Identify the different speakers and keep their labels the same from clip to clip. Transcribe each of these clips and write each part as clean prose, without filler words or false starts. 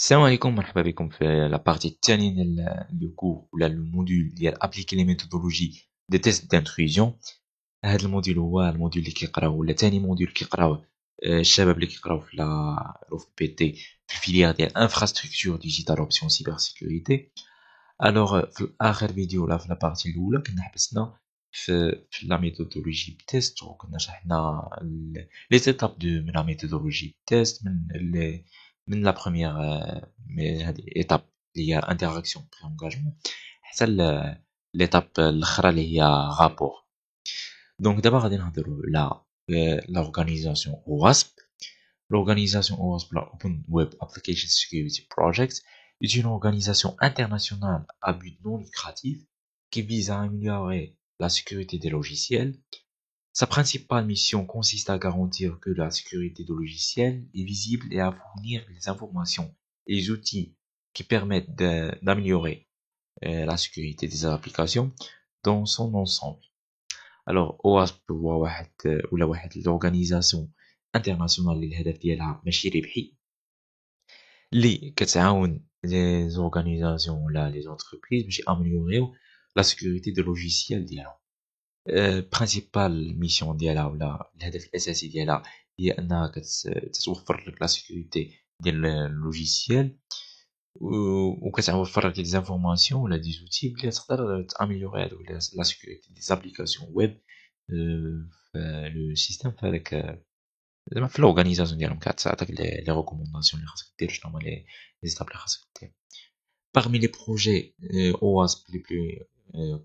Speaker 1: السلام عليكم، مرحبا بكم في لابارتي الثانية ديال لو كور ولا الموديول ديال ابليكي لي ميثودولوجي دي تيست دانترويزيون. هذا الموديول هو الموديول اللي كيقراو ولا ثاني موديول كيقراوه الشباب اللي كيقراو في لا في بي تي في الفيليير ديال انفراستركتور ديجيتال اوبسيون سيبر سيكوريتي. الوغ في اخر فيديو ولا في لابارتي الاولى كنا حبسنا في لا ميثودولوجي تيست، وكنا شرحنا لي زيتاب من لا ميثودولوجي تيست من لا بروميير هذه ايتاب اللي هي انتراكسيون بري انغاجمون حتى ليتاب الاخرى اللي هي رابور. دونك دابا غادي نهضروا على l'organisation OWASP. L'organisation OWASP, la Open Web Application Security Project, est une organisation internationale à but non lucratif qui vise à améliorer la sécurité des logiciels. Sa principale mission consiste à garantir que la sécurité des logiciels est visible et à fournir les informations et les outils qui permettent d'améliorer la sécurité des applications dans son ensemble. Alors OWASP هو واحد l'organisation internationale اللي الهدف ديالها ماشي ربحي، اللي كتعاون les organisations ولا les entreprises باش améliorer la sécurité des logiciels ديالهم. برينسيبال ميسيون ديالها ولا الهدف الاساسي ديالها هي انها كتوفر لك لا سيكوريتي ديال اللوجيسيال، وكتوفر لك دي زانفورماسيون ولا دي زوتي اللي تقدر تاميليوري هذوك لا سيكوريتي دي زابليكاسيون ويب في لو سيستيم، في هذاك زعما في لورغانيزاسيون ديالهم كتعطيك لي ريكومونداسيون اللي خاصك دير، شنو هما لي ستاب اللي خاصك دير. Parmi les projets OWASP les plus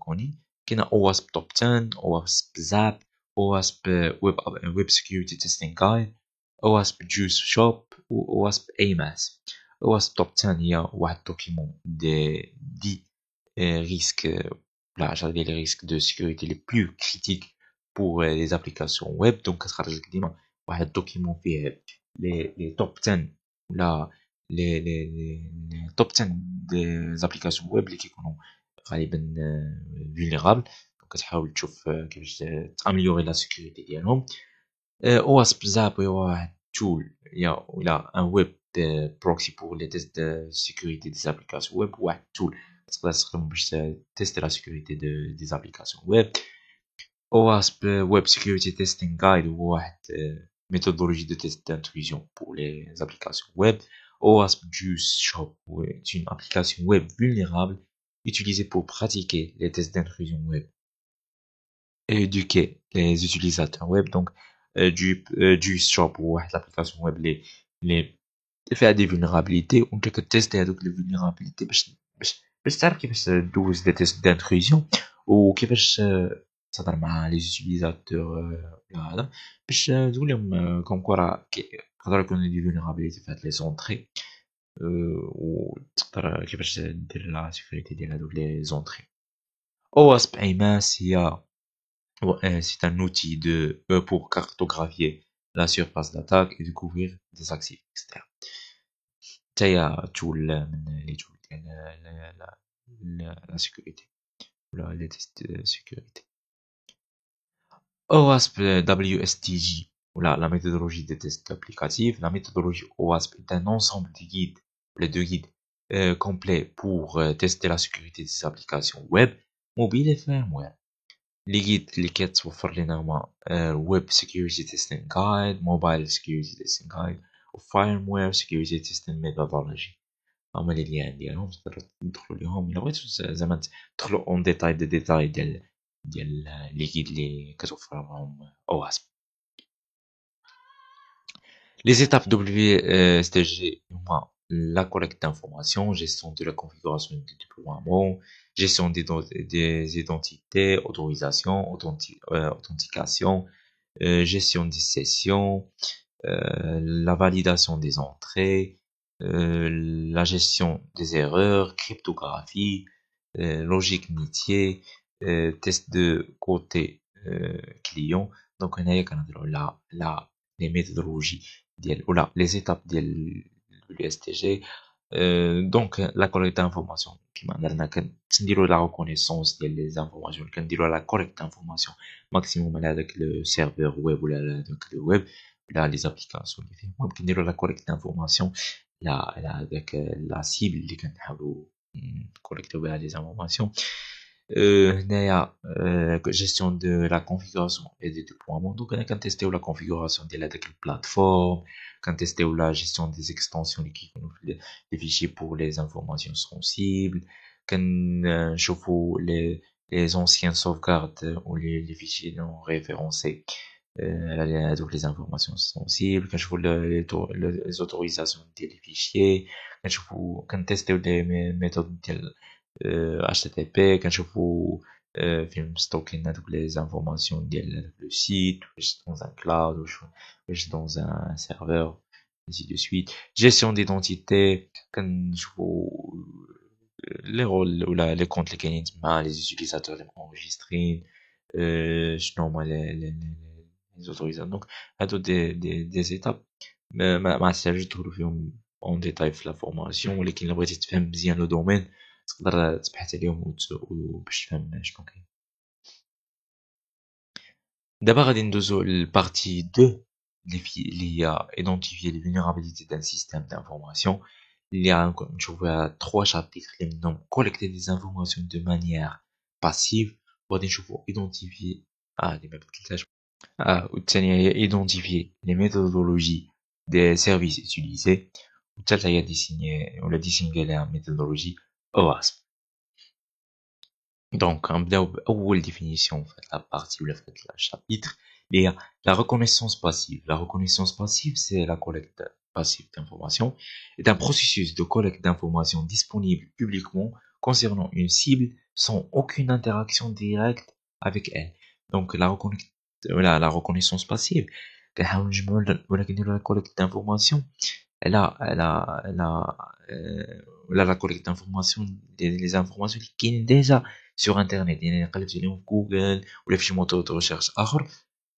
Speaker 1: connus, il y a OWASP Top 10, OWASP ZAP, OWASP Web Security Testing Guide, OWASP Juice Shop ou OWASP AMAS. OWASP Top 10 il y a un document des 10 risques, les risques de sécurité les plus critiques pour les applications web. Donc, ça sera un document fait les top 10 là, les top 10 des applications web اللي كيكونوا غالبا vulnérables. Donc كتحاول تشوف كيفاش تامليوري لا سيكوريتي ديالهم. OWASP ZAP هو واحد تول ولا ان ويب بروكسي بور لي تيست دو سيكوريتي دي زابليكاسيون ويب، واحد تول تقدر تستخدم باش تيستي لا سيكوريتي دي زابليكاسيون ويب. OWASP Web Security Testing Guide هو واحد méthodologie de test d'intrusion pour les applications web. OWASP Juice Shop est une application web vulnérable utilisée pour pratiquer les tests d'intrusion web et éduquer les utilisateurs web. Donc, Juice Shop ou l'application web les fait des vulnérabilités ou tu peux tester donc les vulnérabilités باش تعرف كيفاش دوز des tests d'intrusion وكيفاش تهضر مع لي زوتيليزاتور هذا باش تقول لهم كوم كوا راه يقدروا يكونوا دي فولنرابيليتي في هاد لي زونطري، وتقدر كيفاش دير لا سيكوريتي ديال هادوك لي زونطري. OWASP AMAS c'est un outil pour cartographier la surface d'attaque et découvrir des actifs externes. تاهي تول من لي تول ديال لا سيكوريتي ولا لي تيست سيكوريتي. OWASP WSTG ou la méthodologie des tests applicatifs. La méthodologie OWASP est un ensemble de guides, de guides complets pour tester la sécurité des applications web, mobiles et firmware. Les guides اللي كتوفر لنا هما Web Security Testing Guide, Mobile Security Testing Guide و Firmware Security Testing Methodology. هما اللي ليان ديالهم تقدروا تدخلوا ليهم الا بغيتو زعما تدخلوا اون ديتاي ديال les guides اللي كتوفرهم OWASP. Les étapes WSTG هما la collecte d'informations, gestion de la configuration du déploiement, gestion des identités, autorisation, authentication, gestion des sessions, la validation des entrées, la gestion des erreurs, cryptographie, logique métier, test de côté client. Donc هنايا كنهضروا على les méthodologies ديال ولا les étapes ديال l'USTG. Donc la collecte d'informations كما درنا كنديروا la reconnaissance ديال les informations، كنديروا la collecte d'informations maximum على هذاك le serveur web ولا هذاك le web ولا les applications اللي فيه. المهم كنديروا la collecte d'informations la cible اللي كنحاولوا نكوليكتيو بها les informations. هنايا gestion de la configuration et des déploiements. Donc انا كنتيستيو la configuration ديال هذاك البلاتفورم، كنتيستيو la gestion des extensions اللي كيكونوا في les fichiers pour les informations sensibles، كنشوفوا les anciennes sauvegardes ou les fichiers non référencés هذوك les informations sensibles، كنشوفوا les autorisations ديال les fichiers، كنتيستيو des méthodes ديال HTTP، كنشوفوا فين مستوكين هذوك les informations ديال le site، واش dans un cloud واش dans un serveur ainsi de suite. Gestion d'identité، كنشوفوا les rôles ou les comptes اللي كاينين تما، les utilisateurs اللي enregistrés، شنو هما les autorisations. Donc هادو des étapes ما عرفتش ندخلوا فيهم en détail في la formation، ولكن الا بغيتي تفهم مزيان لو دومين تقدر تبحث عليهم باش تفهم شنو كاين. دابا غادي ندوزو للبارتي 2 اللي هي identifier les vulnérabilités d'un système d'information. اللي غنشوفو فيها 3 chapitres اللي منهم collecter des informations de manière passive، وغادي نشوفو identifier اللي ما بدلتهاش والثانية هي identifier les méthodologies des services utilisés، والثالثة هي distinguer la méthodologie OWASP. Donc غنبداو بأول définition في la partie ولا في هاد الشابيتر اللي هي la reconnaissance passive. La reconnaissance passive, c'est la collecte passive d'informations, est un processus de collecte d'informations disponibles publiquement concernant une cible sans aucune interaction directe avec elle. Donc la reconnaissance passive كنحاولوا نجمعوا ولا كنديروا la collecte d'informations la collecte d'informations les informations اللي كاينين déjà sur internet. يعني قلبت عليهم في جوجل ولا في شي موتور دو ريشيرش اخر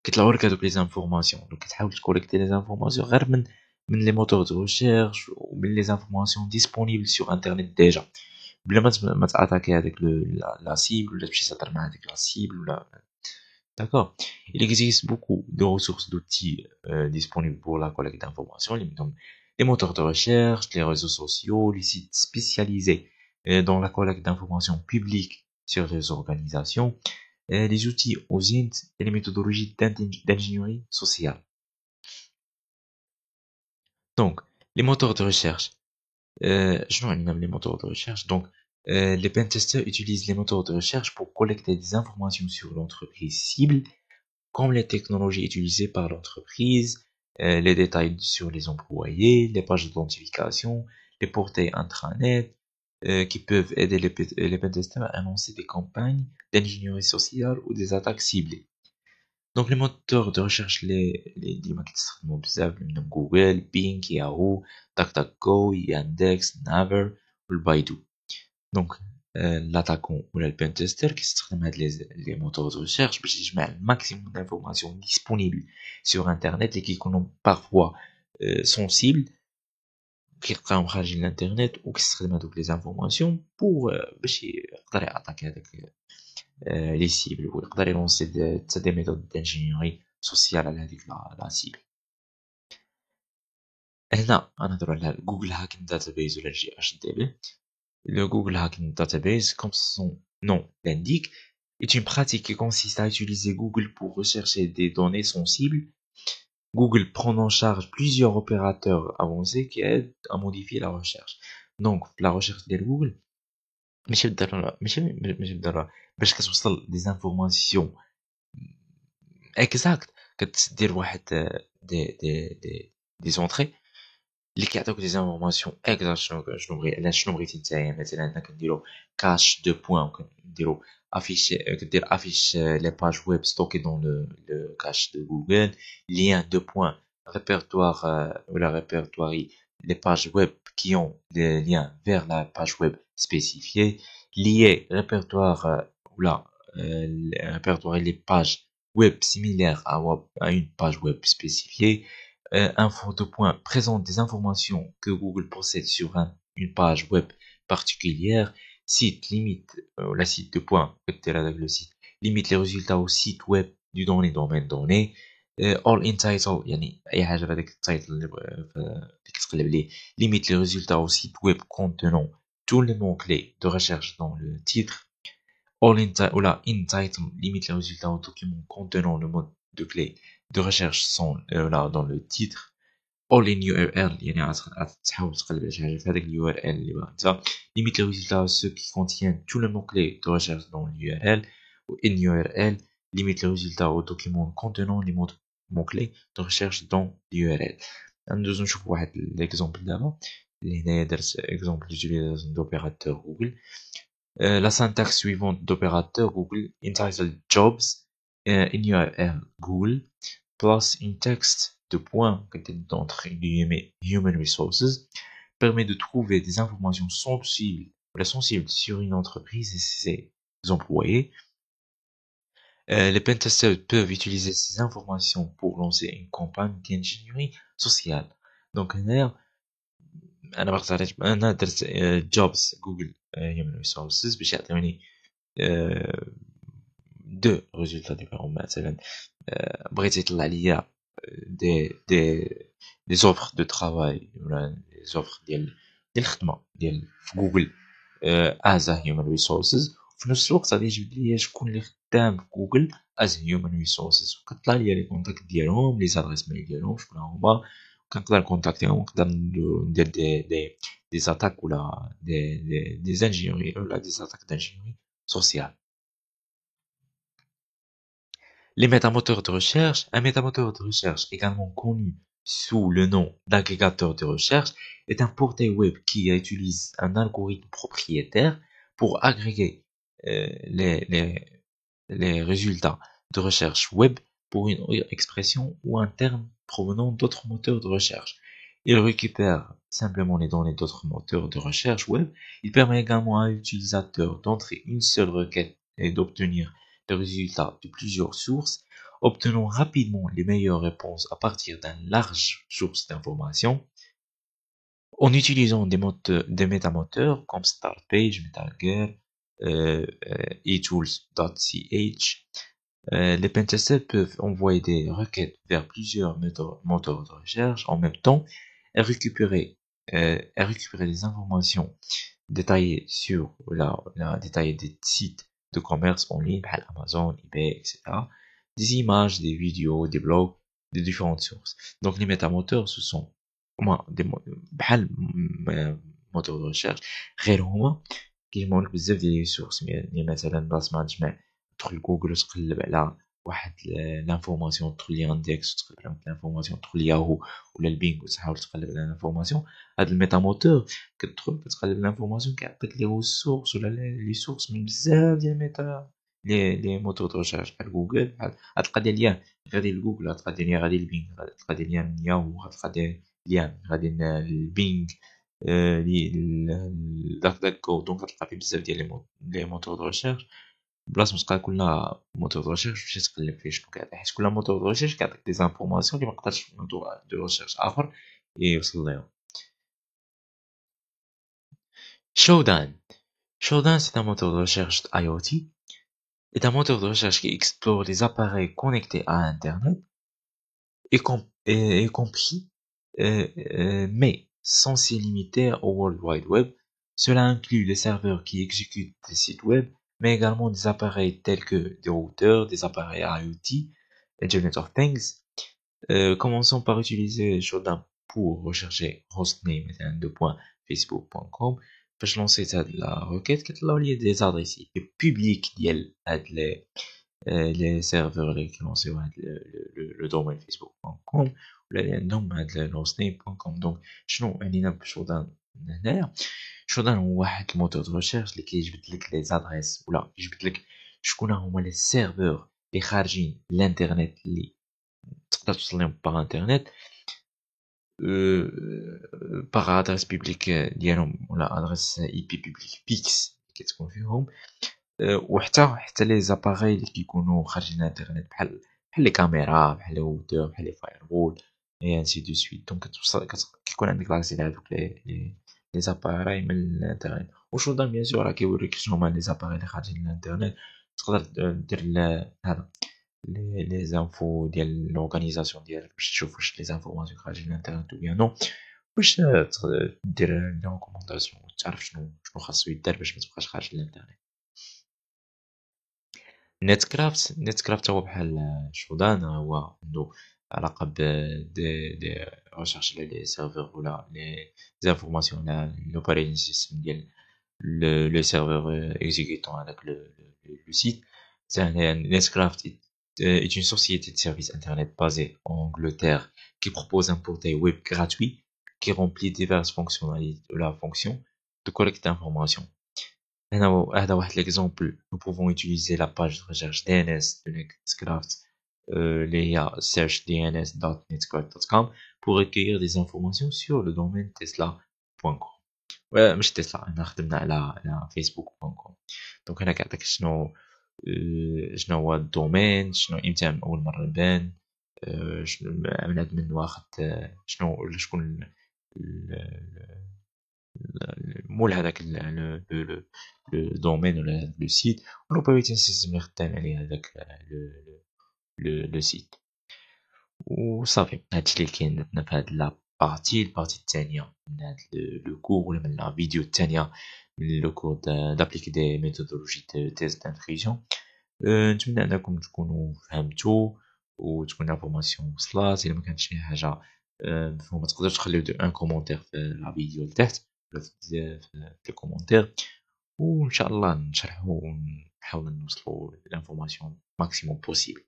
Speaker 1: كيطلعوا لك هذوك لي زانفورماسيون. دونك كتحاول تكوليكتي لي زانفورماسيون غير من لي موتور دو ريشيرش ومن لي زانفورماسيون ديسپونيبل سور انترنت ديجا، بلا ما تاتاكي هذيك لا سيبل ولا تمشي تهضر مع هذيك لا سيبل ولا. D'accord. Il existe beaucoup de ressources d'outils disponibles pour la collecte d'informations, les moteurs de recherche, les réseaux sociaux, les sites spécialisés dans la collecte d'informations publiques sur les organisations, les outils OSINT et les méthodologies d'ingénierie sociale. Donc, les moteurs de recherche. Je nomme les moteurs de recherche. Donc, les pentesters utilisent les moteurs de recherche pour collecter des informations sur l'entreprise cible, comme les technologies utilisées par l'entreprise, les détails sur les employés, les pages d'identification, les portails intranet, qui peuvent aider les pentesters à annoncer des campagnes d'ingénierie sociale ou des attaques ciblées. Donc les moteurs de recherche les Google, Bing, Yahoo, DuckDuckGo, Yandex, Naver ou le Baidu. Donc l'attaquant ou le pentester qui utilise les moteurs de recherche pour chercher le maximum d'informations disponibles sur internet et qui sont parfois sensibles qui يلقاهم خارج الانترنت وكيستخدم هذوك لي زانفورماسيون بور باش يقدر ياتاكي هذاك لي سيبل ويقدر يلونسي دي ميثود دانجينيوري سوسيال على هذيك لا سيبل. هنا غنهضروا على جوجل هاكين داتابيز ولا جي اتش دي بي. Le Google Hacking Database, comme son nom l'indique, est une pratique qui consiste à utiliser Google pour rechercher des données sensibles. Google prend en charge plusieurs opérateurs avancés qui aident à modifier la recherche. Donc, la recherche de Google, باش كتوصل des informations exactes كتدير واحد des entrées اللي كيعطيوك دي زانفورماسيون اكزاكت شنو بغيتي نتايا. مثلا هنا كنديرو كاش دو بوين وكنديرو افيش كدير افيش لي باج ويب ستوكي دون لو كاش دو جوجل لين دو بوين répertoire ولا répertoire les pages web qui ont des liens vers la page web spécifiée, lier répertoire ou répertoire les pages web similaires à une page web spécifiée. Info de point présente des informations que Google possède sur une page web particulière. Site limite la site de point le site limite les résultats au site web du domaine donné. all in title يعني اي حاجه بهذاك التايتل اللي كتقلب عليه. limite les résultats au site web contenant tous les mots clés de recherche dans le titre. all in title ou là in title limite les résultats au document contenant le mot de clé de recherche sont là dans le titre. all in URL يعني تحاول تقلب على شي حاجه في هذاك اليو ار ال اللي باغي انت. limite les résultats ceux qui contiennent tous les mots clés de recherche dans l'URL. ou in URL limite les résultats au document contenant les mots clés de recherche dans l'URL. ندوزو نشوف واحد l'exemple دابا اللي هنايا درت exemple d'utilisation d'opérateur Google. La syntaxe suivante d'opérateur Google entitled jobs in URL Google plus in text de points d'entre guillemets human resources permet de trouver des informations sensibles sur une entreprise et ses employés. Les pentesters peuvent utiliser ces informations pour lancer une campagne d'ingénierie sociale. Donc انا درت jobs Google human resources باش يعطيوني دو ريزولتا ديفيرون. مثلا بغيت يطلع ليا دي زوفر دو ترافاي ولا دي زوفر ديال الخدمه ديال في جوجل از هيومن ريسورسز. في نفس الوقت غادي يجبد ليا شكون اللي خدام في جوجل از هيومن ريسورسز وكطلع ليا لي كونتاكت ديالهم لي زادريس ميل ديالهم شكون هما. كنقدر كونتاكتيهم ونقدر ندير دي زاتاك ولا دي انجينيوري ولا دي زاتاك دانجينيوري سوسيال. Les métamoteurs de recherche. Un métamoteur de recherche, également connu sous le nom d'agrégateur de recherche, est un portail web qui utilise un algorithme propriétaire pour agréger les résultats de recherche web pour une expression ou un terme provenant d'autres moteurs de recherche. Il récupère simplement les données d'autres moteurs de recherche web. Il permet également à l'utilisateur d'entrer une seule requête et d'obtenir les résultats de plusieurs sources, obtenant rapidement les meilleures réponses à partir d'une large source d'informations, en utilisant des métamoteurs comme Startpage, MetaGear, etools.ch. Les pentesters peuvent envoyer des requêtes vers plusieurs moteurs de recherche en même temps et récupérer des informations détaillées sur détaillées des sites de commerce en ligne, Amazon, eBay, etc. Des images, des vidéos, des blogs, de différentes sources. Donc les métamoteurs, ce sont des moteurs de recherche غير هما كيجمعوا لك بزاف ديال لي سورس. يعني مثلا بلاص ما تجمع تدخل جوجل وتقلب على واحد لانفورماسيون تدخل لاندكس وتقلب على لانفورماسيون تدخل ياهو ولا البينغ وتحاول تقلب على لانفورماسيون. هاد الميتاموتور كتدخل كتقلب لانفورماسيون كيعطيك لي سورس ولا لي سورس من بزاف ديال الميتا لي موتور دو ريشيرش بحال جوجل. بحال هاد القضيه ديال غادي لجوجل، هاد القضيه ديال غادي للبينغ، هاد القضيه ديال ياهو، هاد القضيه ديال غادي للبينغ داك جو. دونك غتلقى فيه بزاف ديال لي موتور دو ريشيرش بلاص ما تلقى كل موتور دو ريشيرش باش تقلب فيه شنو كيعطي، حيت كل موتور دو ريشيرش كيعطيك دي زانفورماسيون اللي مقدرش موتور دو ريشيرش اخر يوصل ليهم. Shodan. Shodan, c'est un moteur de recherche IoT. Est un moteur de recherche qui explore les appareils connectés à Internet, y compris, mais sans s'y limiter au World Wide Web. Cela inclut les serveurs qui exécutent des sites web, mais également des appareils tels que des routeurs, des appareils IoT, Internet of Things. Commençons par utiliser Shodan pour rechercher hostname facebook.com. باش لونسيت هاد لا روكيت كيطلعوا لي دي زادريس اي بوبليك ديال هاد لي سيرفور اللي كيلونسيو هاد لو دومين facebook.com ولا اللي عندهم هاد الهوستنيم.com. دونك شنو عنينا بشودان هنايا؟ شودان هو واحد الموتور دو ريشيرش اللي كيجبد لك لي زادريس ولا كيجبد لك شكون هما لي سيرفور اللي خارجين الانترنت اللي تقدر توصل لهم باغ انترنت باغ ادريس بيبليك ديالهم ولا ادريس اي بي بيبليك بيكس كتكون فيهم، وحتى لي زاباغاي اللي كيكونوا خارجين الانترنت بحال لي كاميرا، بحال لي وودر، بحال لي فايرول اي انسي دو سويت. دونك كيكون عندك لاكسي لهادوك لي زاباغاي من الانترنت. وشودا بيان سور راه كيوريك شنو هما لي زاباغاي اللي خارجين من الانترنت. تقدر دير هذا لي زانفو ديال لورغانيزاسيون ديالك باش تشوف واش لي زانفورماسيون خارجين من الانترنت ولا نو، باش دير لي ريكومونداسيون وتعرف شنو خاصو يدار باش ما تبقاش خارج الانترنت. نيتكرافت هو بحال شودان، هو عنده علاقة دي ريشيرش على لي سيرفور ولا لي زانفورماسيون على لوبريتينغ سيستم ديال le serveur exécutant avec le site. Nextcraft est une société de services Internet basée en Angleterre qui propose un portail web gratuit qui remplit diverses fonctionnalités de la fonction de collecte d'informations. هذا واحد l'exemple. Nous pouvons utiliser la page de recherche DNS de Nextcraft, اللي هي searchdns.nextcraft.com pour recueillir des informations sur le domaine tesla.com. مش تسلا، انا خدمنا على فيسبوك.com. دونك هنا كيعطيك شنو هو الدومين، شنو امتى من اول مره بان، شنو من هاد من واخد، شنو ولا شكون مول هذاك لو دومين ولا لو سيت، والاوبريتين سيستم اللي خدام عليه هذاك لو سيت. وصافي هادشي اللي كاين عندنا في هاد البارتي الثانيه من هاد لو كور ولا من لا فيديو الثانيه من لو كور دابليكي دي ميثودولوجي دو تيست دانتريجن. نتمنى انكم تكونوا فهمتوا وتكون الانفورماسيون وصلات. الا ما كانتش شي حاجه مفهومه تقدروا تخليو ان كومونتير في لا فيديو لتحت ولا في الكومونتير، وان شاء الله نشرحوا ونحاول نوصلوا الانفورماسيون ماكسيموم بوسيبل.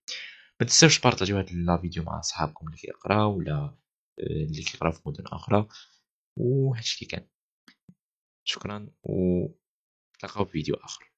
Speaker 1: ما تنساوش بارطاجيو هاد لا فيديو مع صحابكم اللي كيقراو ولا اللي كيقراو في مدن اخرى. وهادشي اللي كان، شكرا ونتلاقاو في فيديو اخر.